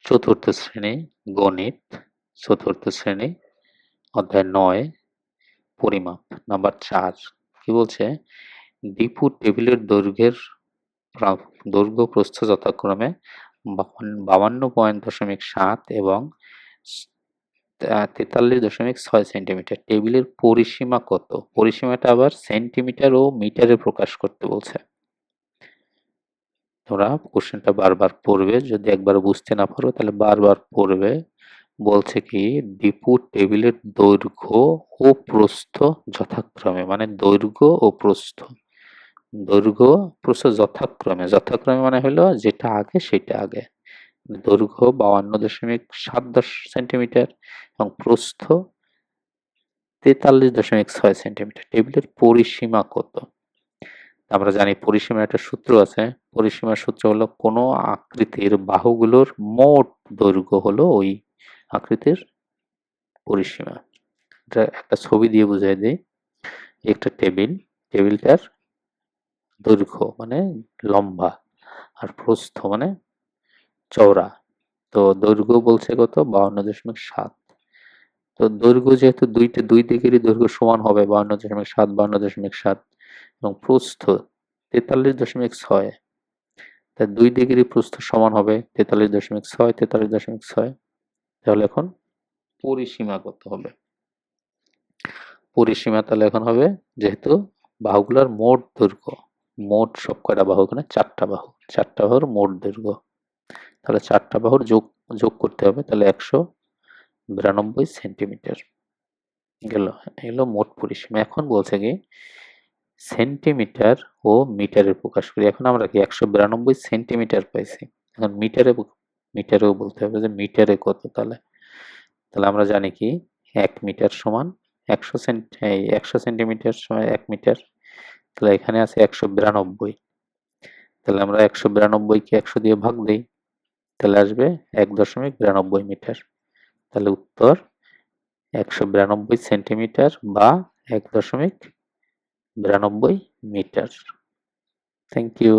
চতুর্থ শ্রেণী গণিত, চতুর্থ শ্রেণী অধ্যায় ৯ পরিমাপ। নাম্বার ৪ কি বলছে? দীপু টেবিলের দৈর্ঘ্য প্রস্থ যথাক্রমে 52.7 এবং 43.6 সেন্টিমিটার। টেবিলের পরিসীমা কত? পরিসীমাটা আবার সেন্টিমিটার ও মিটারে প্রকাশ করতে বলছে। তোমরা কোশ্চেনটা বারবার পড়বে, যদি একবার বুঝতে না পারো তাহলে বারবার পড়বে। বলছে কি দীপু টেবিলের দৈর্ঘ্য ও প্রস্থ যথাক্রমে, মানে দৈর্ঘ্য ও প্রস্থ, দৈর্ঘ্য প্রস্থ যথাক্রমে মানে হলো যেটা আগে সেটা আগে। দৈর্ঘ্য 52.7 সেন্টিমিটার এবং প্রস্থ 43.6 সেন্টিমিটার। টেবিলের পরিসীমা কত? আমরা জানি পরিসীমার একটা সূত্র আছে। পরিসীমার সূত্র হলো কোনো আকৃতির বাহুগুলোর মোট দৈর্ঘ্য হলো ওই আকৃতির পরিসীমা। এটা একটা ছবি দিয়ে বুঝাই দিই। একটা টেবিলটার দৈর্ঘ্য মানে লম্বা আর প্রস্থ মানে চওড়া। তো দৈর্ঘ্য বলছে কত? 52.7। তো দৈর্ঘ্য যেহেতু দুই দিকেরই দৈর্ঘ্য সমান হবে 52.7 এবং প্রস্থ 43.6, তাই দুই দিকেরই প্রস্থ সমান হবে 43.6। তাহলে এখন পরিসীমা কত হবে? পরিসীমা তাহলে এখন হবে, যেহেতু বাহুগুলোর মোট দৈর্ঘ্য, মোট সব কয়টা বাহু, এখানে 4টা বাহু, 4টা বাহুর মোট দৈর্ঘ্য, তাহলে 4টা বাহুর যোগ করতে হবে, তাহলে 192 সেন্টিমিটার গেল। এগুলো মোট পরিসীমা। এখন বলছে কি সেন্টিমিটার ও মিটারে প্রকাশ করি। এখন আমরা কি 192 সেন্টিমিটার পাইছি, এখন মিটারেও বলতে হবে যে মিটারে কত। তাহলে আমরা জানি কি 1 মিটার সমান 100 সেন্টিমিটার সমান 1 মিটার। তাহলে এখানে আছে 192, তাহলে আমরা 192 কে 100 দিয়ে ভাগ দিই, তাহলে আসবে 1.92 মিটার। তাহলে উত্তর 192 সেন্টিমিটার বা 1.92 মিটার। Thank you.